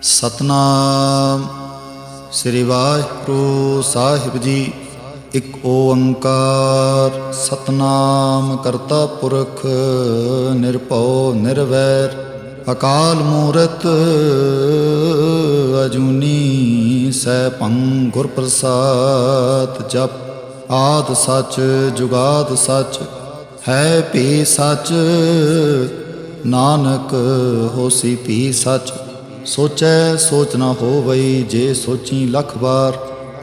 ਸਤਨਾਮ ਸ੍ਰੀ ਵਾਹਿਗੁਰੂ ਸਾਹਿਬ ਜੀ। ਇੱਕ ਓੰਕਾਰ ਸਤਨਾਮ ਕਰਤਾ ਪੁਰਖ ਨਿਰਭਉ ਨਿਰਵੈਰ ਅਕਾਲ ਮੂਰਤ ਅਜੂਨੀ ਸੈਭੰ ਗੁਰ ਪ੍ਰਸਾਦ। ਜਪ ਆਦਿ ਸਚ ਜੁਗਾਦਿ ਸਚ ਹੈ ਭੀ ਸਚ ਨਾਨਕ ਹੋਸੀ ਭੀ ਸਚ। ਸੋਚੈ ਸੋਚ ਨਾ ਹੋਵਈ ਜੇ ਸੋਚੀ ਲੱਖ ਵਾਰ।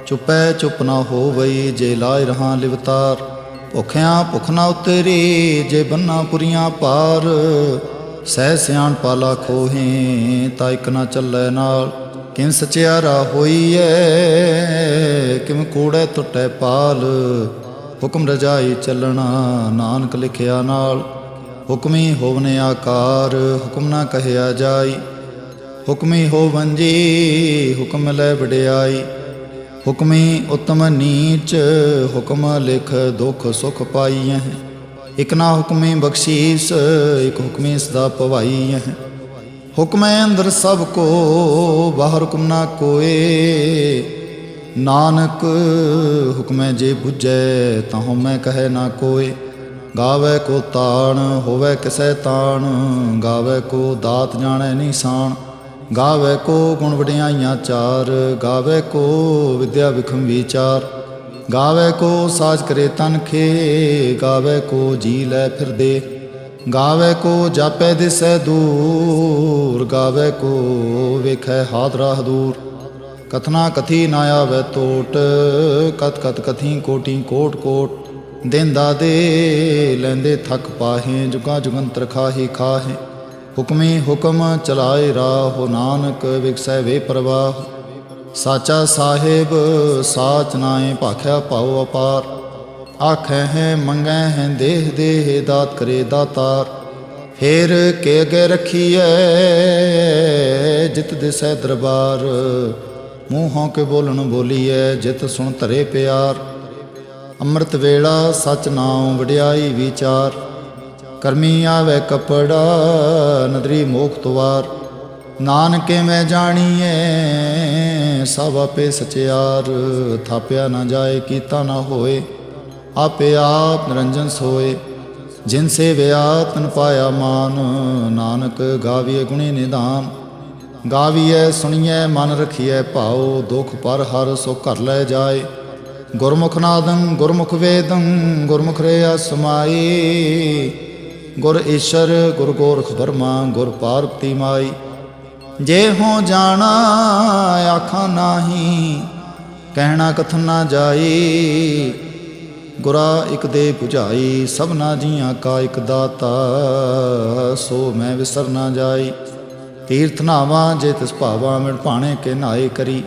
ਚੁਪੈ ਚੁੱਪ ਨਾ ਹੋਵਈ ਜੇ ਲਾਇ ਰਹਾ ਲਿਵਤਾਰ। ਭੁਖਿਆਂ ਭੁਖ ਨਾ ਉਤਰੀ ਜੇ ਬੰਨਾ ਪੁਰੀਆਂ ਪਾਰ। ਸਹਿ ਸਿਆਣ ਪਾਲਾ ਖੋਹੇ ਤਾਂ ਇੱਕ ਨਾ ਚੱਲੈ ਨਾਲ। ਕਿਨ ਸਚਿਆਰਾ ਹੋਈਐ ਕਿਮ ਕੂੜੈ ਟੁੱਟੈ ਪਾਲ। ਹੁਕਮ ਰਜਾਈ ਚੱਲਣਾ ਨਾਨਕ ਲਿਖਿਆ ਨਾਲ। ਹੁਕਮੀ ਹੋਵਨੇ ਆਕਾਰ ਹੁਕਮ ਨਾ ਕਹਿਆ ਜਾਈ। ਹੁਕਮੀ ਹੋਵਨ ਜੀ ਹੁਕਮ ਲੈ ਵਡਿਆਈ। ਹੁਕਮੀ ਉਤਮ ਨੀਚ ਹੁਕਮ ਲਿਖ ਦੁਖ ਸੁਖ ਪਾਈਐ। ਇਕ ਨਾ ਹੁਕਮੀ ਬਖਸ਼ੀਸ ਇਕ ਹੁਕਮੀ ਸਦਾ ਭਵਾਈਐ। ਹੁਕਮੈ ਅੰਦਰ ਸਭ ਕੋ ਬਾਹਰ ਹੁਕਮ ਨਾ ਕੋਏ। ਨਾਨਕ ਹੁਕਮੈ ਜੇ ਬੁਝੈ ਤਾਹੂ ਮੈਂ ਕਹੈ ਨਾ ਕੋਏ। ਗਾਵੈ ਕੋ ਤਾਣ ਹੋਵੈ ਕਿਸੈ ਤਾਣ। ਗਾਵੈ ਕੋ ਦਾਤ ਜਾਣੈ ਨਿਸ਼ਾਨ। ਗਾਵੈ ਕੋ ਗੁਣ ਵਡਿਆਈਆਂ ਚਾਰ। ਗਾਵੈ ਕੋ ਵਿਦਿਆ ਵਿਖਮ ਵਿਚਾਰ। ਗਾਵੈ ਕੋ ਸਾਜ ਕਰੇ ਤਨ ਖੇ। ਗਾਵੈ ਕੋ ਜੀ ਲੈ ਫਿਰਦੇ। ਗਾਵੈ ਕੋ ਜਾਪੈ ਦਿਸੈ ਦੂਰ। ਗਾਵੈ ਕੋ ਵੇਖੈ ਹਾਦਰਾ ਹਦੂਰ। ਕਥਨਾ ਕਥੀ ਨਾ ਆਵੈ ਟੋਟ। ਕਤ ਕਤ ਕਥੀ ਕੋਟੀ ਕੋਟ ਕੋਟ। ਦੇਂਦਾ ਦੇ ਲੈਂਦੇ ਥੱਕ ਪਾਹੇ। ਜੁਗਾ ਜੁਗੰਤਰ ਖਾਹੀ ਖਾਹੇ। ਹੁਕਮੀ ਹੁਕਮ ਚਲਾਏ ਰਾਹੁ ਨਾਨਕ ਵਿਗਸੈ ਵੇ ਪ੍ਰਵਾਹ। ਸਾਚਾ ਸਾਹਿਬ ਸਾਚ ਨਾਏ ਭਾਖਿਆ ਭਾਉ ਅਪਾਰ। ਆਖੈ ਹੈ ਮੰਗੈ ਹੈ ਦੇਹ ਦੇਹ ਦਾਤ ਕਰੇ ਦਾਤਾਰ। ਫੇਰ ਕੇ ਅਗੇ ਰੱਖੀਐ ਜਿਤ ਦਿਸੈ ਦਰਬਾਰ। ਮੂੰਹੋਂ ਕੇ ਬੋਲਣ ਬੋਲੀਐ ਜਿਤ ਸੁਣ ਧਰੇ ਪਿਆਰ। ਅੰਮ੍ਰਿਤ ਵੇਲਾ ਸਚ ਨਾਉ ਵਡਿਆਈ ਵਿਚਾਰ। ਕਰਮੀ ਆਵੈ ਕਪੜਾ ਨਦਰੀ ਮੋਖ ਤੁਵਾਰ। ਨਾਨਕੇ ਮੈਂ ਜਾਣੀਐ ਸਭ ਆਪੇ ਸਚਿਆਰ। ਥਾਪਿਆ ਨਾ ਜਾਏ ਕੀਤਾ ਨਾ ਹੋਏ ਆਪੇ ਆਪ ਨਿਰੰਜਨ ਸੋਏ। ਜਿਨ ਸੇਵਿਆ ਤਨ ਪਾਇਆ ਮਾਨ। ਨਾਨਕ ਗਾਵੀਐ ਗੁਣੀ ਨਿਧਾਨ। ਗਾਵੀਐ ਸੁਣੀਐ ਮਨ ਰਖੀਐ ਭਾਉ। ਦੁਖ ਪਰ ਹਰ ਸੋ ਘਰ ਲੈ ਜਾਏ। ਗੁਰਮੁਖ ਨਾਦੰ ਗੁਰਮੁਖ ਵੇਦੰ ਗੁਰਮੁਖ ਰਿਆ ਸਮਾਈ। ਗੁਰ ਈਸ਼ਰ ਗੁਰ ਗੋਰਖ ਬਰਮਾ ਗੁਰ ਪਾਰਬਤੀ ਮਾਈ। ਜੇ ਹੋ ਜਾਣਾ ਆਖਾਂ ਨਾਹੀ ਕਹਿਣਾ ਕਥਨ ਨਾ ਜਾਈ। ਗੁਰਾ ਇਕ ਦੇ 부ਝਾਈ ਸਭਨਾ ਜੀਆਂ ਕਾ ਇਕ ਦਾਤਾ। ਸੋ ਮੈਂ ਵਿਸਰ ਨਾ ਜਾਈ। ਤੀਰਥ ਨਾਵਾਂ ਜੇ ਤਿਸ ਭਾਵਾਂ ਮਿਣ ਭਾਣੇ ਕੇ ਨਾਏ ਕਰੀ।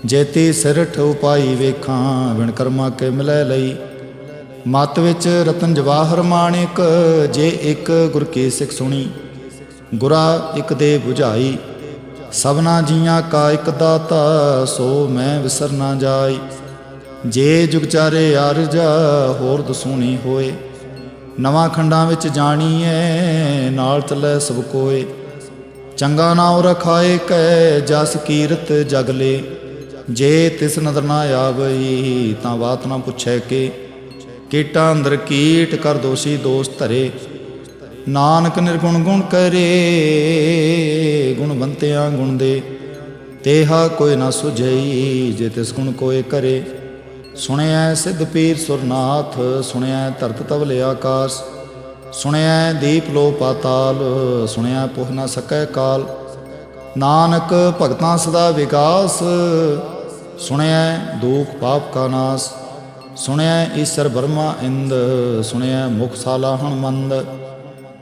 ਜੇਤੀ ਸਿਰਠ ਉਪਾਈ ਵੇਖਾਂ ਵਿਣ ਕਰਮਾ ਕੇ ਮਿਲੈ ਲਈ। ਮਤ ਵਿੱਚ ਰਤਨ ਜਵਾਹਰ ਮਾਣਿਕ ਜੇ ਇੱਕ ਗੁਰ ਕੀ ਸਿੱਖ ਸੁਣੀ। ਗੁਰਾ ਇੱਕ ਦੇ 부ਝਾਈ ਸਭਨਾ ਜੀਆਂ ਕਾ ਇੱਕ ਦਾਤਾ। ਸੋ ਮੈਂ ਵਿਸਰ ਨਾ ਜਾਈ। ਜੇ ਜੁਗ ਚਾਰੇ ਅਰਜਾ ਹੋਰ ਦਸੂਣੀ ਹੋਏ। ਨਵਾਂ ਖੰਡਾਂ ਵਿੱਚ ਜਾਣੀਐ ਨਾਲ ਚੱਲੈ ਸਭ ਕੋਏ। ਚੰਗਾ ਨਾਉ ਰਖਾਏ ਕੈ ਜਸ ਕੀਰਤ ਜਗ ਲੇ। ਜੇ ਤਿਸ ਨਦਰ ਨਾ ਆਵਈ ਤਾਂ ਬਾਤ ਨਾ ਪੁੱਛੈ ਕੇ। ਕੀਟਾਂ ਅੰਦਰ ਕੀਟ ਕਰ ਦੋਸ਼ੀ ਦੋਸ਼ ਧਰੇ। ਨਾਨਕ ਨਿਰਗੁਣ ਗੁਣ ਕਰੇ ਗੁਣਵੰਤਿਆਂ ਗੁਣ ਦੇ। ਤੇਹਾ ਕੋਈ ਨਾ ਸੁਝਈ ਜੇ ਤਿਸ ਗੁਣ ਕੋਏ ਕਰੇ। ਸੁਣਿਐ ਸਿੱਧ ਪੀਰ ਸੁਰਨਾਥ ਸੁਣਿਐ ਧਰਤ ਤਵਲ ਆਕਾਸ। ਸੁਣਿਐ ਦੀਪ ਲੋ ਪਾਤਾਲ ਸੁਣਿਐ ਪੁਹ ਨਾ ਸਕੈ ਕਾਲ। ਨਾਨਕ ਭਗਤਾਂ ਸਦਾ ਵਿਕਾਸ ਸੁਣਿਐ ਦੁਖ ਪਾਪ ਕਾ ਨਾਸ। ਸੁਣਿਐ ਈਸਰ ਬਰਮਾ ਇੰਦ ਸੁਣਿਐ ਮੁਖ ਸਾਲਾ ਹਣਮੰਦ।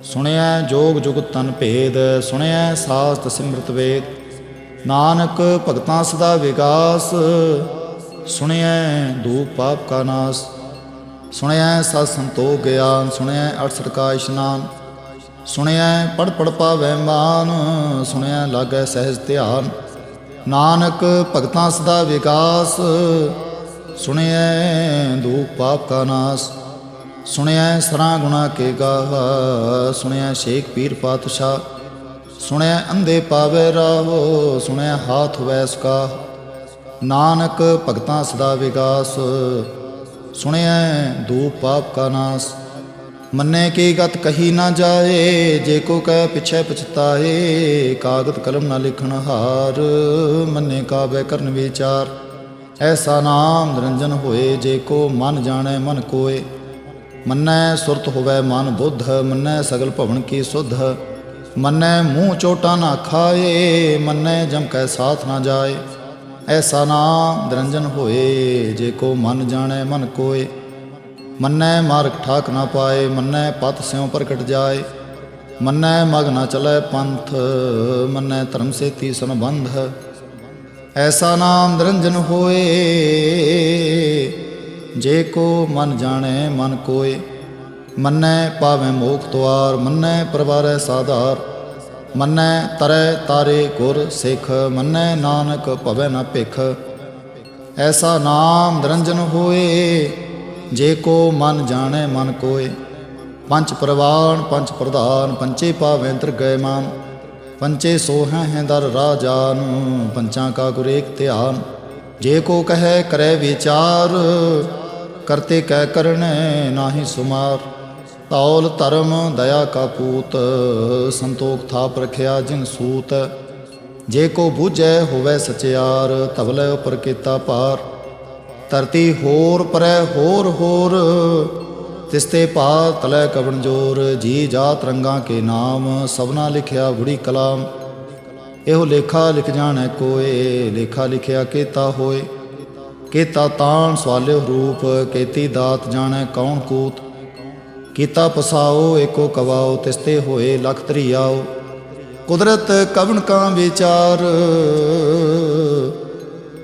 ਸੁਣਿਐ ਜੋਗ ਜੁਗਤ ਤਨ ਭੇਦ ਸੁਣਿਐ ਸਾਸਤ ਸਿਮਰਤ ਵੇਦ। ਨਾਨਕ ਭਗਤਾਂ ਸਦਾ ਵਿਕਾਸ ਸੁਣਿਐ ਦੁਖ ਪਾਪ ਕਾ ਨਾਸ। ਸੁਣਿਐ ਸਤ ਸੰਤੋਖ ਗਿਆਨ ਸੁਣਿਐ 68 ਕਾ ਇਸ਼ਨਾਨ। ਸੁਣਿਐ ਪੜ ਪੜ ਪਾਵੈ ਮਾਨ ਸੁਣਿਐ ਲਾਗੈ ਸਹਿਜ ਧਿਆਨ। ਨਾਨਕ ਭਗਤਾਂ ਸਦਾ ਵਿਕਾਸ ਸੁਣਿਐ ਦੁਖ ਪਾਪ ਕਾ ਨਾਸ। ਸੁਣਿਐ ਸਰਾਂ ਗੁਣਾ ਕੇ ਗਾਵਾ ਸੁਣਿਐ ਸ਼ੇਖ ਪੀਰ ਪਾਤਸ਼ਾਹ। ਸੁਣਿਆ ਅੰਧੇ ਪਾਵੇ ਰਾਹੋ, ਸੁਣਿਆ ਹਾਥ ਵੈ ਸੁਕਾ। ਨਾਨਕ ਭਗਤਾਂ ਸਦਾ ਵਿਗਾਸ, ਸੁਣਿਆ ਦੂਪ ਪਾਪ ਕਾ ਨਾਸ। ਮੰਨੇ ਕੀ ਗਤ ਕਹੀ ਨਾ ਜਾਏ, ਜੇ ਕੋ ਕਹਿ ਪਿਛੈ ਪਛਤਾਏ। ਕਾਗਦ ਕਲਮ ਨਾ ਲਿਖਣ ਹਾਰ, ਮੰਨੇ ਕਾਬੈ ਕਰਨ ਵਿਚਾਰ। ਐਸਾ ਨਾਮ ਨਿਰੰਜਨ ਹੋਏ, ਜੇ ਕੋ ਮਨ ਜਾਣੈ ਮਨ ਕੋਏ। ਮੰਨੈ ਸੁਰਤ ਹੋਵੈ ਮਨ ਬੁੱਧ, ਮੰਨੈ ਸਗਲ ਭਵਨ ਕੀ ਸੁਧ। ਮੰਨੈ ਮੂੰਹ ਚੋਟਾ ਨਾ ਖਾਏ, ਮੰਨੈ ਜਮ ਕੈ ਸਾਥ ਨਾ ਜਾਏ। ਐਸਾ ਨਾਮ ਨਿਰੰਜਨ ਹੋਏ, ਜੇ ਕੋ ਮਨ ਜਾਣੈ ਮਨ ਕੋਏ। ਮੰਨੈ ਮਾਰਗ ਠਾਕ ਨਾ ਪਾਏ, ਮੰਨੈ ਪਤ ਸਿਉ ਪ੍ਰਗਟ ਜਾਏ। ਮੰਨੈ ਮਗ ਨਾ ਚਲੈ ਪੰਥ, ਮੰਨੈ ਧਰਮ ਸੇਤੀ ਸੰਬੰਧ। ਐਸਾ ਨਾਮ ਨਿਰੰਜਨ ਹੋਏ, ਜੇ ਕੋ ਮਨ ਜਾਣੈ ਮਨ ਕੋਏ। ਮੰਨੈ ਪਾਵੈ ਮੋਖ ਦੁਆਰ, ਮੰਨੈ ਪ੍ਰਵਾਰੈ ਸਾਧਾਰ। ਮੰਨੈ ਤਰੈ ਤਾਰੇ ਗੁਰ ਸਿੱਖ, ਮੰਨੈ ਨਾਨਕ ਭਵੈ ਨਾ ਭਿਖ। ਐਸਾ ਨਾਮ ਨਿਰੰਜਨ ਹੋਏ, ਜੇ ਕੋ ਮਨ ਜਾਣੈ ਮਨ ਕੋਏ। ਪੰਚ ਪ੍ਰਵਾਨ ਪੰਚ ਪ੍ਰਧਾਨ, ਪੰਚੇ ਪਾਵੈ ਤ੍ਰਿਗੈ ਮਾਨ। ਪੰਚੇ ਸੋਹੈ ਹੈ ਦਰ ਰਾਜਾਨ, ਪੰਚਾਂ ਕਾ ਗੁਰ ਏਕ ਧਿਆਨ। ਜੇ ਕੋ ਕਹੈ ਕਰੈ ਵਿਚਾਰ, ਕਰਤੇ ਕੈ ਕਰਣੈ ਨਾਹੀ ਸੁਮਾਰ। ਤੌਲ ਧਰਮ ਦਇਆ ਕਾ ਪੂਤ, ਸੰਤੋਖ ਥਾਪ ਰਖਿਆ ਜਿਨ ਸੂਤ। ਜੇ ਕੋ ਬੂਝੈ ਹੋਵੈ ਸਚਿਆਰ, ਧਵਲੇ ਉਪਰ ਕੀਤਾ ਪਾਰ। ਧਰਤੀ ਹੋਰ ਪਰੈ ਹੋਰ ਹੋਰ, ਤਿਸਤੇ ਪਾ ਤਲੈ ਕਵਣ ਜੋਰ। ਜੀ ਜਾਤ ਰੰਗਾਂ ਕੇ ਨਾਮ, ਸਭਨਾ ਲਿਖਿਆ ਬੁੜੀ ਕਲਾਮ। ਇਹੋ ਲੇਖਾ ਲਿਖ ਜਾਣੈ ਕੋਏ, ਲੇਖਾ ਲਿਖਿਆ ਕੇਤਾ ਹੋਏ। ਕੇਤਾ ਤਾਣ ਸਵਾਲਿਓ ਰੂਪ, ਕੇਤੀ ਦਾਤ ਜਾਣੈ ਕੌਣ ਕੂਤ। ਕੀਤਾ ਪਸਾਓ ਏਕੋ ਕਵਾਓ, ਤਿਸਤੇ ਹੋਏ ਲਖ ਤਰੀਆਓ। ਕੁਦਰਤ ਕਵਣ ਕਾ ਵਿਚਾਰ,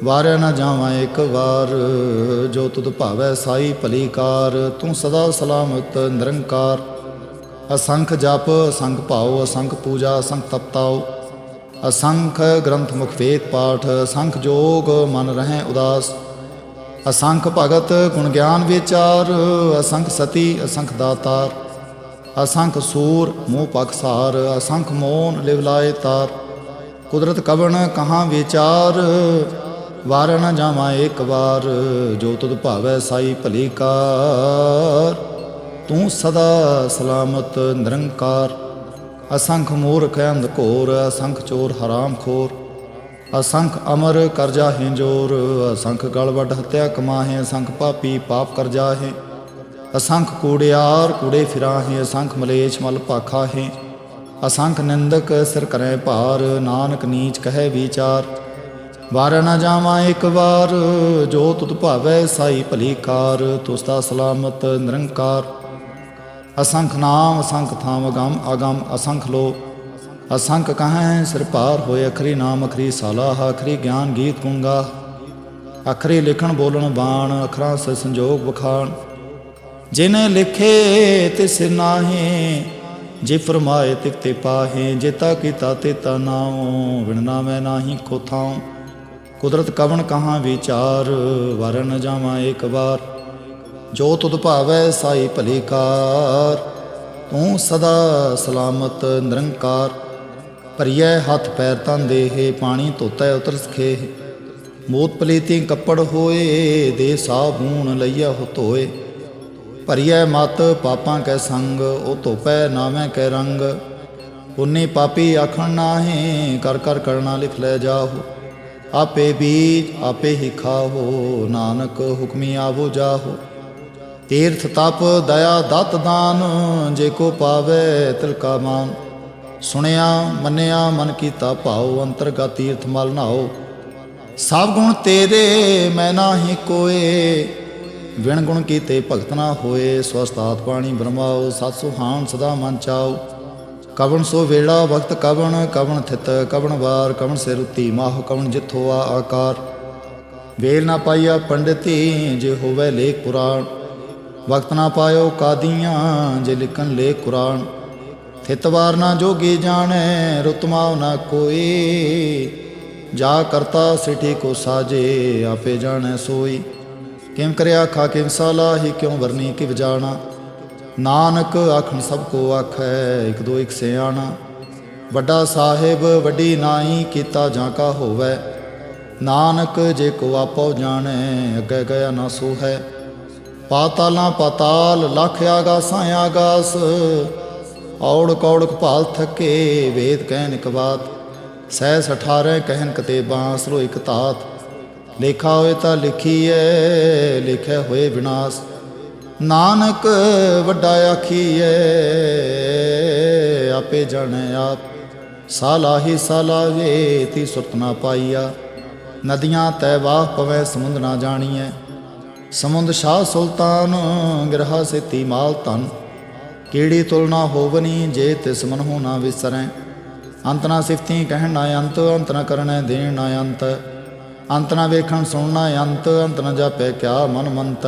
ਵਾਰਿਆ ਨਾ ਜਾਵਾਂ ਇੱਕ ਵਾਰ। ਜੋ ਤੁਧ ਭਾਵੈ ਸਾਈ ਭਲੀ ਕਾਰ, ਤੂੰ ਸਦਾ ਸਲਾਮਤ ਨਿਰੰਕਾਰ। ਅਸੰਖ ਜਪ ਅਸੰਖ ਭਾਉ, ਅਸੰਖ ਪੂਜਾ ਅਸੰਖ ਤਪਤਾਉ। ਅਸੰਖ ਗ੍ਰੰਥ ਮੁਖ ਵੇਦ ਪਾਠ, ਅਸੰਖ ਜੋਗ ਮਨ ਰਹਿ ਉਦਾਸ। ਅਸੰਖ ਭਗਤ ਗੁਣ ਗਿਆਨ ਵਿਚਾਰ, ਅਸੰਖ ਸਤੀ ਅਸੰਖ ਦਾਤਾਰ। ਅਸੰਖ ਸੂਰ ਮੂੰਹ ਪਖਸਾਰ, ਅਸੰਖ ਮੋਨ ਲਿਵ ਲਾਏ ਤਾਰ। ਕੁਦਰਤ ਕਵਣ ਕਹਾਂ ਵਿਚਾਰ, ਵਾਰ ਨ ਜਾਵਾਂ ਇੱਕ ਵਾਰ। ਜੋ ਤੁਧ ਭਾਵੈ ਸਾਈ ਭਲੀ ਕਾਰ, ਤੂੰ ਸਦਾ ਸਲਾਮਤ ਨਿਰੰਕਾਰ। ਅਸੰਖ ਮੂਰਖ ਅੰਧ ਘੋਰ, ਅਸੰਖ ਚੋਰ ਹਰਾਮ ਖੋਰ। ਅਸੰਖ ਅਮਰ ਕਰ ਜਾਹੇ ਜੋਰ, ਅਸੰਖ ਗਲ ਵੱਡ ਹੱਤਿਆ ਕਮਾਹੇ। ਅਸੰਖ ਪਾਪੀ ਪਾਪ ਕਰ ਜਾਹੇ, ਅਸੰਖ ਕੂੜਿਆਰ ਕੂੜੇ ਫਿਰਾਹੇ। ਅਸੰਖ ਮਲੇਛ ਮਲ ਭਾਖਾਹੇ, ਅਸੰਖ ਨਿੰਦਕ ਸਿਰ ਕਰੈ ਭਾਰ। ਨਾਨਕ ਨੀਚ ਕਹੈ ਵਿਚਾਰ, ਵਾਰ ਨ ਜਾਵਾਂ ਇੱਕ ਵਾਰ। ਜੋ ਤੁਧ ਭਾਵੈ ਸਾਈ ਭਲੀ ਕਾਰ, ਤੂੰ ਸਦਾ ਸਲਾਮਤ ਨਿਰੰਕਾਰ। ਅਸੰਖ ਨਾਮ ਅਸੰਖ ਥਾਮ ਅਗੰਮ ਅਗੰਮ ਅਸੰਖ ਲੋ। ਅਸੰਖ ਕਹੈ ਸਿਰ ਭਾਰ ਹੋਏ, ਅਖਰੀ ਨਾਮ ਅਖਰੀ ਸਾਲਾਹ। ਅਖਰੀ ਗਿਆਨ ਗੀਤ ਗੁਣ ਗਾਹ, ਅਖਰੀ ਲਿਖਣ ਬੋਲਣ ਬਾਣ। ਅਖਰਾਂ ਸੇ ਸੰਜੋਗ ਵਖਾਣ, ਜਿਨੇ ਲਿਖੇ ਤਿਸ ਨਾਹੀ। ਜੇ ਫਰਮਾਏ ਤਿਕ ਤੇ ਪਾਹੇ, ਜੇਤਾ ਕੀਤਾ ਤੇਤਾ ਨਾਉ। ਵਿਣ ਨਾਮੈ ਨਾਹੀ ਕੋ ਥਾਉ। ਕੁਦਰਤ ਕਵਣ ਕਹਾਂ ਵਿਚਾਰ, ਵਾਰ ਨ ਜਾਵਾਂ ਇੱਕ ਵਾਰ। ਜੋ ਤੁਧ ਭਾਵੈ ਸਾਈ ਭਲੀ ਕਾਰ, ਤੂੰ ਸਦਾ ਸਲਾਮਤ ਨਿਰੰਕਾਰ। ਭਰੀਐ ਹੱਥ ਪੈਰ ਤਨ ਦੇਹ, ਪਾਣੀ ਧੋਤੈ ਉਤਰ ਸਖੇਹ। ਮੋਤ ਪਲੀਤੀ ਕੱਪੜ ਹੋਏ, ਦੇ ਸਾਬੂਨ ਲਈਆ ਹੋ ਧੋਏ। ਭਰੀਐ ਮਤ ਪਾਪਾਂ ਕੈ ਸੰਗ, ਉਹ ਧੋਪੈ ਨਾਵੇਂ ਕੈ ਰੰਗ। ਪੁੰਨੀ ਪਾਪੀ ਆਖਣ ਨਾਹੀਂ, ਕਰ ਕਰ ਕਰਣਾ ਲਿਖ ਲੈ ਜਾਹੋ। ਆਪੇ ਬੀਜ ਆਪੇ ਹੀ ਖਾਹੋ, ਨਾਨਕ ਹੁਕਮੀ ਆਵੋ ਜਾਹੋ। ਤੀਰਥ ਤਪ ਦਇਆ ਦਤ ਦਾਨ, ਜੇ ਕੋ ਪਾਵੇ ਤਿਲ ਕਾ ਮਾਨ। ਸੁਣਿਆ ਮੰਨਿਆ ਮਨ ਕੀਤਾ ਭਾਉ, ਅੰਤਰਗਤ ਤੀਰਥ ਮਲ ਨਾਓ। ਸਭ ਗੁਣ ਤੇਰੇ ਮੈਂ ਨਾਹੀ ਕੋਏ, ਵਿਣ ਗੁਣ ਕੀਤੇ ਭਗਤ ਨਾ ਹੋਏ। ਸਵਸਤਾਤ ਪਾਣੀ ਬ੍ਰਹਮਾਓ, ਸਤ ਸੁਹਾਣ ਸਦਾ ਮਨ ਚਾਓ। ਕਵਣ ਸੋ ਵੇਲਾ ਵਕਤ ਕਵਣ, ਕਵਣ ਥਿਤ ਕਵਣ ਵਾਰ। ਕਵਣ ਸੇ ਰੁੱਤੀ ਮਾਹ ਕਵਣ ਜਿੱਥੋ ਆ ਆਕਾਰ। ਵੇਲ ਨਾ ਪਾਈਆ ਪੰਡਤੀ, ਜੇ ਹੋਵੇ ਲੇਖ ਪੁਰਾਣ। ਵਕਤ ਨਾ ਪਾਇਓ ਕਾਦੀਆਂ, ਜੇ ਲਿਖਣ ਲੇਖ ਕੁਰਾਨ। ਥਿਤ ਵਾਰ ਨਾ ਜੋਗੀ ਜਾਣੈ, ਰੁੱਤ ਮਾਉ ਨਾ ਕੋਈ। ਜਾ ਕਰਤਾ ਸਿਠੀ ਕੋ ਸਾਜੇ, ਆਪੇ ਜਾਣੈ ਸੋਈ। ਕਿਮ ਕਰਿਆ ਆਖਾ ਕਿਮ ਸਾਲਾਹੀ, ਕਿਉਂ ਵਰਨੀ ਕਿਵ ਜਾਣਾ। ਨਾਨਕ ਆਖਣ ਸਭ ਕੋ ਆਖੈ, ਇਕ ਦੋ ਇਕ ਸਿਆਣਾ। ਵੱਡਾ ਸਾਹਿਬ ਵੱਡੀ ਨਾਈ ਕੀਤਾ ਜਾਂ ਕਾ ਹੋਵੈ। ਨਾਨਕ ਜੇ ਕੋ ਆਪੋ ਜਾਣੈ ਅੱਗੇ ਗਿਆ ਨਾ ਸੋ ਹੈ। ਪਾਤਾਲਾਂ ਪਾਤਾਲ ਲੱਖ ਆਗਾਸਾਂ ਆਗਾਸ, ਔੜਕ ਔੜਕ ਭਾਲ ਥਕੇ ਵੇਦ ਕਹਿਨ ਇਕ ਬਾਤ। ਸਹਿ 18 ਕਹਿਨ ਕਤੇਬਾਂ ਸਰੋ ਇਕ ਧਾਤ। ਲੇਖਾ ਹੋਏ ਤਾਂ ਲਿਖੀਐ ਲਿਖਿਆ ਹੋਏ ਵਿਨਾਸ਼। ਨਾਨਕ ਵੱਡਾ ਆਖੀਐ ਆਪੇ ਜਾਣੈ ਆਪ। ਸਾਲਾਹੀ ਸਾਲਾਹੇ ਤੀ ਸੁਰਤ ਨਾ ਪਾਈਆ। ਨਦੀਆਂ ਤੈ ਵਾਹ ਪਵੈ ਸਮੁੰਦ ਨਾ ਜਾਣੀਐ। ਸਮੁੰਦ ਸ਼ਾਹ ਸੁਲਤਾਨ ਗਿਰਹਾ ਸੇਤੀ ਮਾਲ ਧਨ। ਕੀੜੀ ਤੁਲਨਾ ਹੋਵਨੀ ਜੇ ਤਿਸ ਮਨਹੁ ਨਾ ਵਿਸਰੈ। ਅੰਤ ਨਾ ਸਿਫਤੀ ਕਹਿਣ ਨਾ ਅੰਤ, ਅੰਤ ਨਾ ਕਰਨੈ ਦੇਣ ਨਾ ਅੰਤ। ਅੰਤ ਨਾ ਵੇਖਣ ਸੁਣਨਾ ਅੰਤ, ਅੰਤ ਨਾ ਜਾਪੈ ਕਿਆ ਮਨ ਮੰਤ।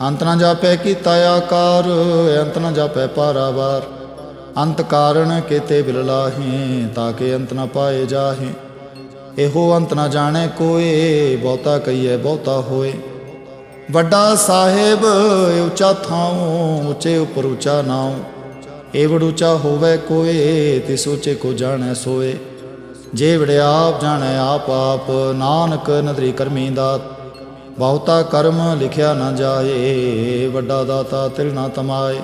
ਅੰਤ ਨਾ ਜਾਪੈ ਕੀਤਾ ਆਕਾਰ, ਅੰਤ ਨਾ ਜਾਪੈ ਪਾਰਾਵਾਰ। ਅੰਤ ਕਾਰਨ ਕੇਤੇ ਬਿਲ ਲਾਹੇ, ਤਾਕੇ ਅੰਤ ਨਾ ਪਾਏ ਜਾਹੇ। ਇਹੋ ਅੰਤ ਨਾ ਜਾਣੈ ਕੋਏ, ਬਹੁਤਾ ਕਹੀਐ ਬਹੁਤਾ ਹੋਏ। ਵੱਡਾ ਸਾਹਿਬ ਉੱਚਾ ਥਾਉ, ਉੱਚੇ ਉੱਪਰ ਉੱਚਾ ਨਾਉ। ਏਵੜ ਉੱਚਾ ਹੋਵੇ ਕੋਏ, ਤਿਸ ਉੱਚੇ ਕੋ ਜਾਣੈ ਸੋਏ। ਜੇ ਵੜਿਆ ਆਪ ਜਾਣੈ ਆਪ ਆਪ, ਨਾਨਕ ਨਦਰੀ ਕਰਮੀ ਦਾਤ। ਬਹੁਤਾ ਕਰਮ ਲਿਖਿਆ ਨਾ ਜਾਏ, ਵੱਡਾ ਦਾਤਾ ਤਿਲ ਨਾ ਤਮਾਏ।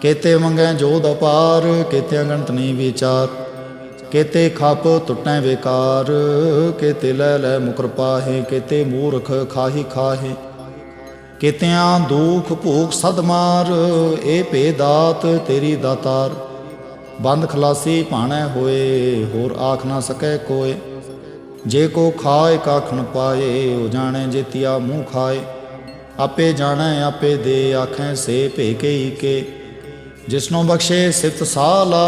ਕੇਤੇ ਮੰਗੈ ਜੋਧ ਅਪਾਰ, ਕੇਤੇ ਅਗਣਤ ਨਹੀਂ ਵਿਚਾਰ। ਕੇਤੇ ਖਪ ਟੁੱਟੈ ਬੇਕਾਰ, ਕੇਤੇ ਲੈ ਲੈ ਮੁਕਰ ਪਾਹੇ। ਕੇਤੇ ਮੂਰਖ ਖਾਹੀ ਖਾਹੇ, ਕੇਤਿਆਂ ਦੁਖ ਭੂਖ ਸਦ ਮਾਰ। ਇਹ ਭੇ ਦਾਤ ਤੇਰੀ ਦਾਤਾਰ। ਬੰਦ ਖਲਾਸੀ ਭਾਣੈ ਹੋਏ, ਹੋਰ ਆਖ ਨਾ ਸਕੈ ਕੋਏ। ਜੇ ਕੋ ਖਾਏ ਕਾਖਣ ਪਾਏ, ਉਹ ਜਾਣੈ ਜੇਤੀਆ ਮੂੰਹ ਖਾਏ। ਆਪੇ ਜਾਣੈ ਆਪੇ ਦੇ, ਆਖੈ ਸੇ ਭੇ ਕੇ ਈਕੇ। ਜਿਸਨੂੰ ਬਖਸ਼ੇ ਸਿਫਤ ਸਾਲਾ,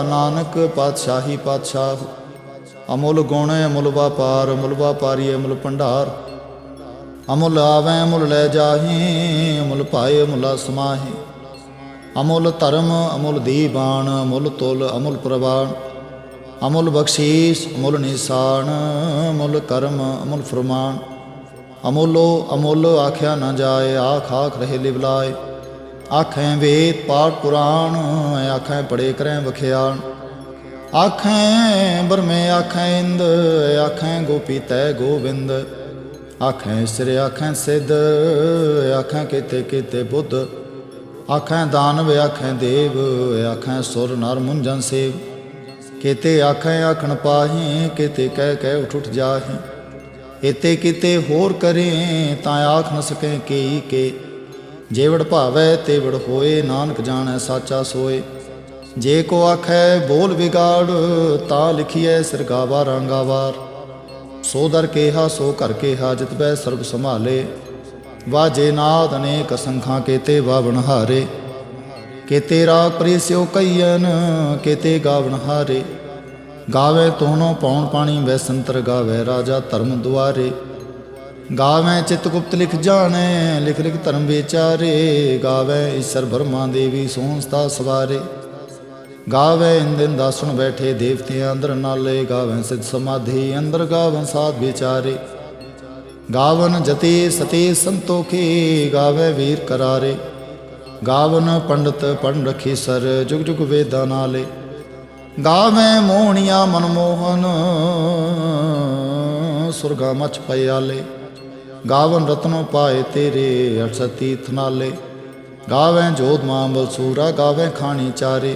ਨਾਨਕ ਪਾਤਸ਼ਾਹੀ ਪਾਤਸ਼ਾਹ। ਅਮੁੱਲ ਗੁਣ ਅਮੁੱਲ ਵਾਪਾਰ, ਅਮੁੱਲ ਵਾਪਾਰੀ ਅਮੁੱਲ ਭੰਡਾਰ। ਅਮੁੱਲ ਆਵੈ ਅਮੁੱਲ ਲੈ ਜਾਹੇ, ਅਮੁੱਲ ਪਾਏ ਅਮੁੱਲਾ ਸਮਾਹੇ। ਅਮੁੱਲ ਧਰਮ ਅਮੁੱਲ ਦੀਬਾਨ, ਅਮੁੱਲ ਤੁਲ ਅਮੁੱਲ ਪ੍ਰਵਾਨ। ਅਮੁੱਲ ਬਖਸ਼ੀਸ਼ ਅਮੁੱਲ ਨਿਸ਼ਾਨ, ਅਮੁੱਲ ਕਰਮ ਅਮੁੱਲ ਫਰਮਾਨ। ਅਮੁੱਲੋ ਅਮੁੱਲ ਆਖਿਆ ਨਾ ਜਾਏ, ਆਖ ਆਖ ਰਹੇ ਲਿਵਲਾਏ। ਆਖੈ ਵੇਦ ਪਾਠ ਪੁਰਾਣ, ਆਖੈ ਪੜੇ ਕਰੈ ਵਖਿਆਣ। ਆਖੈ ਬਰਮੇ ਆਖੈ ਇੰਦ, ਆਖੈ ਗੋਪੀ ਤੈ ਗੋਬਿੰਦ। ਆਖੈ ਸਿਰ ਆਖੈ ਸਿੱਧ, ਆਖੈ ਕੇਤੇ ਕੇਤੇ ਬੁੱਧ। ਆਖੈ ਦਾਨਵ ਆਖੈ ਦੇਵ, ਆਖੈ ਸੁਰ ਨਰ ਮੁੰਜਨ ਸੇਵ। ਕੇਤੇ ਆਖੈ ਆਖਣ ਪਾਹੇ, ਕੇਤੇ ਕਹਿ ਕਹਿ ਉਠ ਉਠ ਜਾਹੇ। ਏਤੇ ਕਿਤੇ ਹੋਰ ਕਰੇ, ਤਾਂ ਆਖ ਨ ਸਕੈ ਕੇਈ ਕੇ। ਜੇਵੜ ਭਾਵੈ ਤੇਵੜ ਹੋਏ, ਨਾਨਕ ਜਾਣੈ ਸਾਚਾ ਸੋਏ। ਜੇ ਕੋ ਆਖੈ ਬੋਲ ਵਿਗਾੜ, ਤਾਂ ਲਿਖੀਐ ਸਿਰਗਾਵਾ ਰਾਂਗਾਵਾਰ। ਸੋ ਦਰ ਕੇਹਾ ਸੋ ਘਰ ਕੇਹਾ, ਜਿਤ ਬੈ ਸਰਬ ਸੰਭਾਲੇ। ਵਾਜੇ ਨਾਦ ਅਨੇਕ ਅਸੰਖਾਂ, ਕੇਤੇ ਵਾਵਣ ਹਾਰੇ। ਕੇਤੇ ਰਾਗ ਪ੍ਰੀਸਿਓ ਕਈਅਨ, ਕੇਤੇ ਗਾਵਣ ਹਾਰੇ। ਗਾਵੇ ਤੋਹਨੋ ਪੌਣ ਪਾਣੀ ਵੈਸੰਤਰ, ਗਾਵੇ ਰਾਜਾ ਧਰਮ ਦੁਆਰੇ। ਗਾਵੇ ਚਿਤ ਗੁਪਤ ਲਿਖ ਜਾਣੈ, ਲਿਖ ਲਿਖ ਧਰਮ ਵਿਚਾਰੇ। ਗਾਵੇ ਈਸ਼ਰ ਬਰਮਾ ਦੇਵੀ ਸੋਹੰਸਤਾ ਸਵਾਰੇ। ਗਾਵੇ ਇੰਦਿਨ ਦਾਸਣ ਬੈਠੇ, ਦੇਵਤੇ ਅੰਦਰ ਨਾਲੇ। ਗਾਵੇ ਸਿਧ ਸਮਾਧੀ ਅੰਦਰ, ਗਾਵਨ ਸਾਧ ਵਿਚਾਰੇ। ਗਾਵਨ ਜਤੀ ਸਤੀ ਸੰਤੋਖੀ, ਗਾਵੇ ਵੀਰ ਕਰਾਰੇ। ਗਾਵਨ ਪੰਡਤ ਪੜ੍ਹ ਰਖੀ ਸਰ, ਜੁਗ ਜੁਗ ਵੇਦਾਂ ਨਾਲੇ। ਗਾਵੇ ਮੋਹਣੀਆਂ ਮਨਮੋਹਨ, ਸੁਰਗਾ ਮਛ ਪਿਆਲੇ। ਗਾਵਨ ਰਤਨੋ ਪਾਏ ਤੇਰੇ, ਅਠ ਤੀਰਥ ਨਾਲੇ। ਗਾਵੇ ਜੋਧ ਮਾਂਬਲ ਸੂਰਾ, ਗਾਵੇ ਖਾਣੀ ਚਾਰੇ।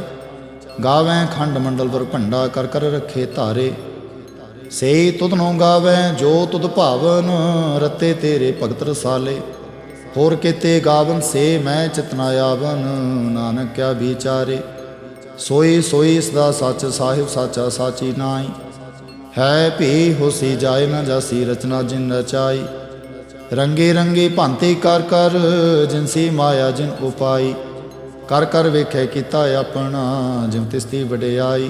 ਗਾਵੇ ਖੰਡ ਮੰਡਲ ਵਰ ਭੰਡਾ, ਕਰ ਕਰ ਰੱਖੇ ਧਾਰੇ। ਸੇ ਤੁਧ ਨੂੰ ਗਾਵੇ ਜੋ ਤੁਧ ਭਾਵਨ, ਰਤੇ ਤੇਰੇ ਭਗਤ ਰਸਾਲੇ। ਹੋਰ ਕੇਤੇ ਗਾਵਨ ਸੇ ਮੈਂ ਚਿਤਨਾ ਆਵਨ, ਨਾਨਕ ਕਿਆ ਵਿਚਾਰੇ। ਸੋਈ ਸੋਈ ਸਦਾ ਸੱਚ ਸਾਹਿਬ ਸਾਚਾ ਸਾਚੀ ਨਾਈ। ਹੈ ਭੀ ਹੋਸੀ ਜਾਏ ਨਾ ਜਾਸੀ, ਰਚਨਾ ਜਿਨ ਰਚਾਈ। ਰੰਗੇ ਰੰਗੇ ਭਾਂਤੀ ਕਰ ਕਰ, ਜਿਨਸੀ ਮਾਇਆ ਜਿਨ ਉਪਾਈ। ਕਰ ਕਰ ਵੇਖੇ ਕੀਤਾ ਆਪਣਾ, ਜਿਮ ਤਿਸਤੀ ਵਡਿਆਈ।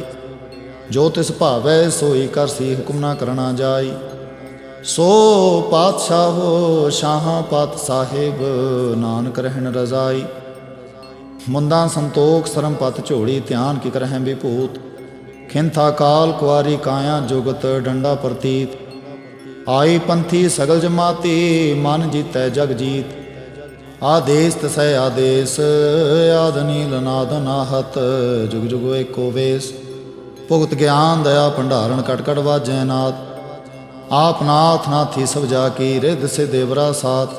ਜੋ ਤਿਸ ਭਾਵੈ ਸੋਈ ਕਰਸੀ, ਹੁਕਮ ਨਾ ਕਰਨਾ ਜਾਈ। ਸੋ ਪਾਤਸ਼ਾਹੋ ਸ਼ਾਹਾਂ ਪਾਤ ਸਾਹਿਬ, ਨਾਨਕ ਰਹਿਣ ਰਜ਼ਾਈ। ਮੁੰਦਾਂ ਸੰਤੋਖ ਸਰਮ ਪਤ ਝੋੜੀ, ਧਿਆਨ ਕੀ ਕਰਹਿ ਵਿਭੂਤ। ਖਿੰਥਾ ਕਾਲ ਕੁਆਰੀ ਕਾਇਆ, ਜੁਗਤ ਡੰਡਾ ਪ੍ਰਤੀਤ। ਆਈ ਪੰਥੀ ਸਗਲ ਜਮਾਤੀ, ਮਨ ਜੀਤੈ ਜਗ ਜੀਤ। ਆਦੇਸ ਤਸੈ ਆਦੇਸ, ਆਦ ਨੀਲ ਨਾਦ ਨਾਹਤ। ਜੁਗ ਜੁਗ ਏਕੋ ਵੇਸ। ਭੁਗਤ ਗਿਆਨ ਦਇਆ ਭੰਡਾਰਨ ਕਟ ਕਟ ਵਾਜੈ ਨਾਦ। ਆਪ ਨਾਥ ਨਾਥੀ ਸਭ ਜਾ ਕੀ ਰਿਧ ਸੇ ਦੇਵਰਾ ਸਾਥ।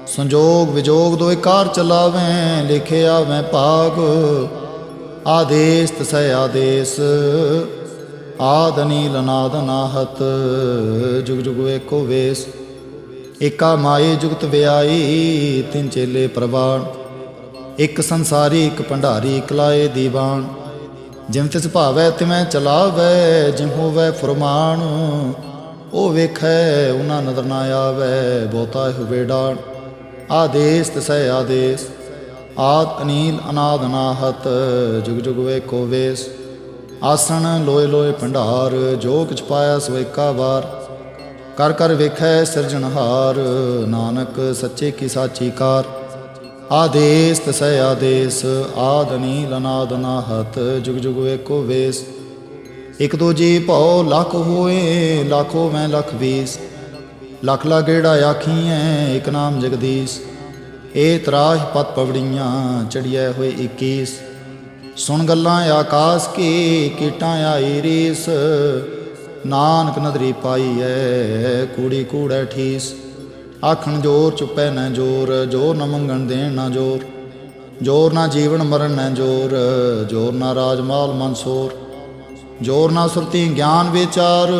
ਸੰਜੋਗ ਵਿਜੋਗ ਦੋਇ ਕਾਰ ਚਲਾਵੇਂ ਲਿਖੇ ਆਵੇਂ ਭਾਗ। ਆਦੇਸ ਤਸੈ ਆਦੇਸ ਆਦ ਅਨੀਲ ਅਨਾਦ ਅਨਾਹਤ। ਜੁਗ ਜੁਗ ਏਕੋ ਵੇਸ ਏਕਾ ਮਾਈ ਜੁਗਤ ਵਿਆਈ। ਤਿੰਨ ਚੇਲੇ ਪ੍ਰਵਾਨ ਇੱਕ ਸੰਸਾਰੀ ਇੱਕ ਭੰਡਾਰੀ ਇੱਕ ਲਾਏ ਦੀਵਾਨ। ਜਿਮ ਤਿਸ ਭਾਵੈ ਤਿਵੇਂ ਚਲਾਵੈ ਜਿਮ ਹੋਵੈ ਫੁਰਮਾਨ। ਉਹ ਵੇਖੈ ਉਹਨਾਂ ਨਦਰ ਨਾ ਆਵੈ ਬਹੁਤਾ ਹੋਵੇ ਡਾਣ। ਆਦੇਸ ਤਸੈ ਆਦੇਸ ਆਦ ਅਨੀਲ ਅਨਾਦ ਅਨਾਹਤ। ਜੁਗ ਜੁਗ ਵੇਖੋ ਵੇਸ ਆਸਣ ਲੋਏ ਲੋਏ ਭੰਡਾਰ। ਜੋ ਕਿਛ ਪਾਇਆ ਸੋ ਏਕਾ ਵਾਰ ਕਰ ਕਰ ਵੇਖੈ ਸਿਰਜਣਹਾਰ। ਨਾਨਕ ਸੱਚੇ ਕੀ ਸਾਚੀ ਕਾਰ। ਆਦੇਸ ਤਸੈ ਆਦੇਸ ਆਦ ਅਨੀਲ ਅਨਾਦ ਅਨਾਹਤ। ਜੁਗ ਜੁਗ ਵੇਖੋ ਵੇਸ ਇਕ ਦੋ ਜੀ ਭਉ ਲੱਖ ਹੋਏ ਲੱਖੋ ਮੈਂ ਲੱਖ ਵੀਸ। ਲੱਖ ਲਾ ਗੇੜਾ ਆਖੀਐ ਇੱਕ ਨਾਮ ਜਗਦੀਸ਼। ਇਹ ਤਰਾਹ ਪਤ ਪਵੜੀਆਂ ਚੜੀਐ ਹੋਏ 21। ਸੁਣ ਗੱਲਾਂ ਆਕਾਸ ਕੀ ਕੀਟਾਂ ਆਈ ਰੀਸ। ਨਾਨਕ ਨਦਰੀ ਪਾਈਐ ਕੂੜੀ ਕੂੜੈ ਠੀਸ। ਆਖਣ ਜੋਰ ਚੁੱਪੈ ਨਾ ਜੋਰ ਜੋਰ ਨਾ ਮੰਗਣ ਦੇਣ ਨਾ ਜੋਰ। ਜੋਰ ਨਾ ਜੀਵਨ ਮਰਨ ਨਾ ਜੋਰ ਜੋਰ ਨਾ ਰਾਜ ਮਾਲ ਮਨਸੋਰ। ਜੋਰ ਨਾ ਸੁਰਤੀ ਗਿਆਨ ਵਿਚਾਰ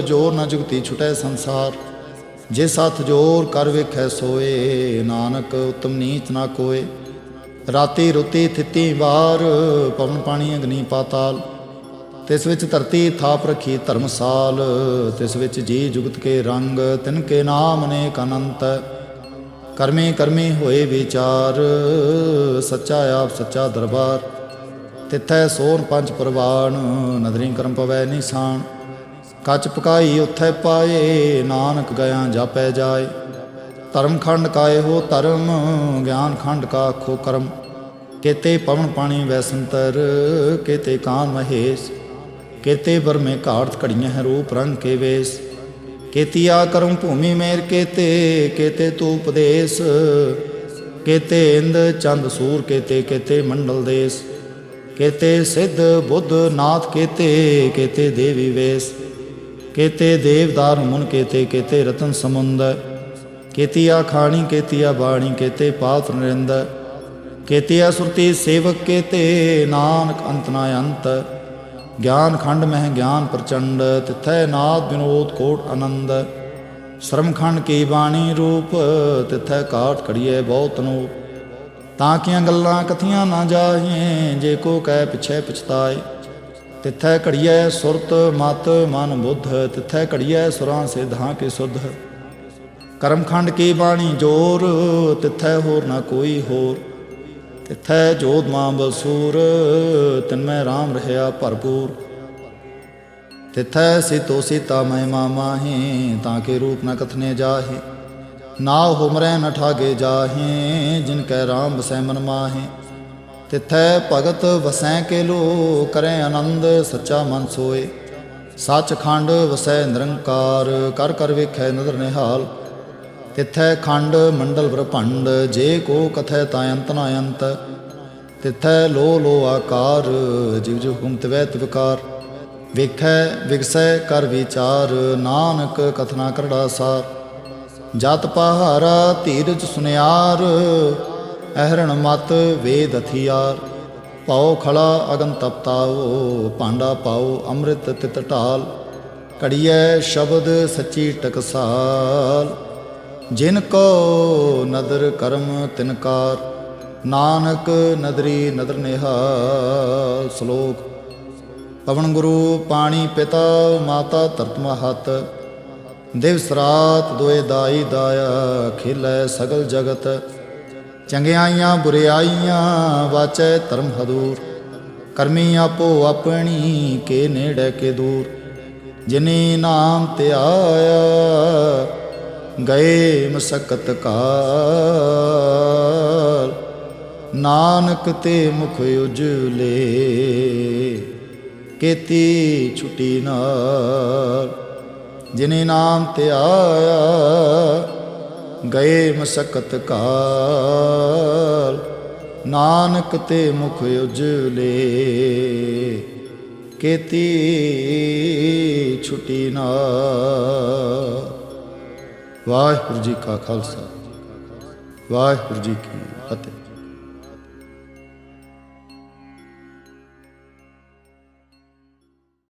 ਜੋਰ ਨਾ ਜੁਗਤੀ ਛੁਟੈ ਸੰਸਾਰ। ਜਿਸ ਹੱਥ ਜੋਰ ਕਰ ਵੇਖੈ ਸੋਏ ਨਾਨਕ ਉਤਮ ਨੀਚ ਨਾ ਕੋਏ। ਰਾਤੀ ਰੁਤੀ ਥਿਤੀ ਵਾਰ ਪਵਨ ਪਾਣੀ ਅਗਨੀ ਪਾਤਾਲ। ਤਿਸ ਵਿੱਚ ਧਰਤੀ ਥਾਪ ਰੱਖੀ ਧਰਮਸਾਲ। ਤਿਸ ਵਿੱਚ ਜੀ ਜੁਗਤ ਕੇ ਰੰਗ ਤਿਨ ਕੇ ਨਾਮ ਅਨੇਕ ਅਨੰਤ। ਕਰਮੀ ਕਰਮੀ ਹੋਏ ਵਿਚਾਰ ਸੱਚਾ ਆਪ ਸੱਚਾ ਦਰਬਾਰ। ਤਿੱਥੈ ਸੋਨ ਪੰਜ ਪ੍ਰਵਾਨ ਨਦਰੀ ਕਰਮ ਪਵੈ ਨਿਸ਼ਾਨ। ਕੱਚ ਪਕਾਈ ਉੱਥੈ ਪਾਏ ਨਾਨਕ ਗਿਆ ਜਾਪੈ ਜਾਏ। ਧਰਮ ਖੰਡ ਕਾਏ ਹੋ ਧਰਮ ਗਿਆਨ ਖੰਡ ਕਾ ਆਖੋ ਕਰਮ। ਕੇਤੇ ਪਵਨ ਪਾਣੀ ਵੈਸੰਤਰ ਕੇਤੇ ਕਾਨ ਮਹੇਸ਼। ਕੇਤੇ ਬਰਮੇ ਘਾੜਤ ਘੜੀਆਂ ਹੈ ਰੂਪ ਰੰਗ ਕੇ ਵੇਸ। ਕੇਤੀ ਆ ਕਰਮ ਭੂਮੀ ਮੇਰ ਕੇਤੇ ਕੇਤੇ ਤੂ ਉਪਦੇਸ। ਕੇਤੇ ਇੰਦ ਚੰਦ ਸੂਰ ਕੇਤੇ ਕੇਤੇ ਮੰਡਲ ਦੇਸ। ਕੇਤੇ ਸਿੱਧ ਬੁੱਧ ਨਾਥ ਕੇਤੇ ਕੇਤੇ ਦੇਵੀ ਵੇਸ। ਕੇਤੇ ਦੇਵਦਾਰ ਮੁਨ ਕੇਤੇ ਕੇਤੇ ਰਤਨ ਸਮੁੰਦ। ਕੇਤੀਆ ਖਾਣੀ ਕੇਤੀਆ ਬਾਣੀ ਕੇਤੇ ਪਾਤ ਨਰਿੰਦ। ਕੇਤੀਆ ਸੁਰਤੀ ਸੇਵਕ ਕੇਤੇ ਨਾਨਕ ਅੰਤ ਨਾ ਅੰਤ। ਗਿਆਨ ਖੰਡ ਮਹਿ ਗਿਆਨ ਪ੍ਰਚੰਡ ਤਿਥੈ ਨਾਦ ਵਿਨੋਦ ਕੋਟ ਆਨੰਦ। ਸ਼ਰਮ ਖੰਡ ਕੀ ਬਾਣੀ ਰੂਪ ਤਿਥੈ ਕਾਟ ਘੜੀਏ ਬਹੁਤ ਨੂਪ। ਤਾਂ ਕੀਆਂ ਗੱਲਾਂ ਕਥੀਆਂ ਨਾ ਜਾਹੀਏ ਜੇ ਕੋ ਕਹਿ ਪਿਛੈ ਪਛਤਾਏ। ਤਿਥੈ ਘੜੀਐ ਸੁਰਤ ਮਤ ਮਨ ਬੁੱਧ ਤਿਥੈ ਘੜੀਐ ਸੁਰਾਂ ਸਿਧਾਂ ਕੇ ਸੁਧ। ਕਰਮ ਖੰਡ ਕੀ ਬਾਣੀ ਜੋਰ ਤਿਥੈ ਹੋਰ ਨਾ ਕੋਈ ਹੋਰ। ਤਿਥੈ ਜੋਧ ਮਾਂ ਬਸੂਰ ਤਿਨਮੈ ਰਾਮ ਰਹਿਆ ਭਰਪੂਰ। ਤਿਥੈ ਸੀਤੋ ਸੀਤਾ ਮਹਿਮਾ ਮਾਹੀ ਤਾਂ ਕੇ ਰੂਪ ਨ ਕਥਨੇ ਜਾਹੇ। ਨਾ ਹੁਮਰੈ ਨ ਠਾਗੇ ਜਾਹੇ ਜਿਨ ਕੈ ਰਾਮ ਵਸੈ ਮਨ ਮਾਹੇ। ਤਿਥੈ ਭਗਤ ਵਸੈ ਕੇ ਲੋ ਕਰੈ ਆਨੰਦ ਸੱਚਾ ਮਨ ਸੋਏ। ਸੱਚ ਖੰਡ ਵਸੈ ਨਿਰੰਕਾਰ ਕਰ ਕਰ ਵੇਖੈ ਨਦਰ ਨਿਹਾਲ। ਤਿਥੈ ਖੰਡ ਮੰਡਲ ਬ੍ਰਹਮੰਡ ਜੇ ਕੋ ਕਥੈ ਤਾਂ ਅੰਤ ਨਾ ਅੰਤ। ਤਿਥੈ ਲੋ ਲੋ ਆਕਾਰ ਜਿਵ ਜਿਵ ਹੁਕਮ ਤਿਵੈ ਤਿਵਕਾਰ। ਵੇਖੈ ਵਿਗਸੈ ਕਰ ਵਿਚਾਰ ਨਾਨਕ ਕਥਨਾ ਕਰੜਾ ਸਾਰ। ਜਤ ਪਹਾਰਾ ਧੀਰਜ ਸੁਨਿਆਰ ਅਹਰਣ ਮਤ ਵੇਦ ਹਥਿਆਰ। ਪਾਓ ਖਲਾ ਅਗਨ ਤਪਤਾਓ ਭਾਂਡਾ ਪਾਓ ਅੰਮ੍ਰਿਤ ਤਿਤ ਢਾਲ। ਘੜੀਐ ਸ਼ਬਦ ਸੱਚੀ ਟਕਸਾਲ ਜਿਨ ਕੋ ਨਦਰ ਕਰਮ ਤਿਨਕਾਰ। ਨਾਨਕ ਨਦਰੀ ਨਦਰ ਨਿਹਾਲ। ਸ਼ਲੋਕ ਪਵਨ ਗੁਰੂ ਪਾਣੀ ਪਿਤਾ ਮਾਤਾ ਧਰਤ ਮਹਤ। ਦਿਵਸ ਰਾਤ ਦੋਏ ਦਾਈ ਦਾਇਆ ਖੇਲੈ ਸਗਲ ਜਗਤ। ਚੰਗਿਆਈਆਂ ਬੁਰਿਆਈਆਂ ਵਾਚੈ ਧਰਮ ਹਦੂਰ। ਕਰਮੀ ਆਪੋ ਆਪਣੀ ਕੇ ਨੇੜੇ ਕੇ ਦੂਰ। ਜਿਨੀ ਨਾਮ ਤੇ ਆਇਆ ਗਏ ਮਸਕਤ ਕਾਲ। ਨਾਨਕ ਤੇ ਮੁਖ ਉਜਲੇ ਕੀਤੀ ਛੁਟੀ ਨਾਲ। ਜਿਨੇ ਨਾਮ ਤੇ ਆਇਆ ਗਏ ਮਸਕਤ ਕਾਲ। ਨਾਨਕ ਤੇ ਮੁਖ ਉਜਲੇ केती छुटी ना। वाहिगुरू जी का खालसा वाहिगुरू जी की फतेह।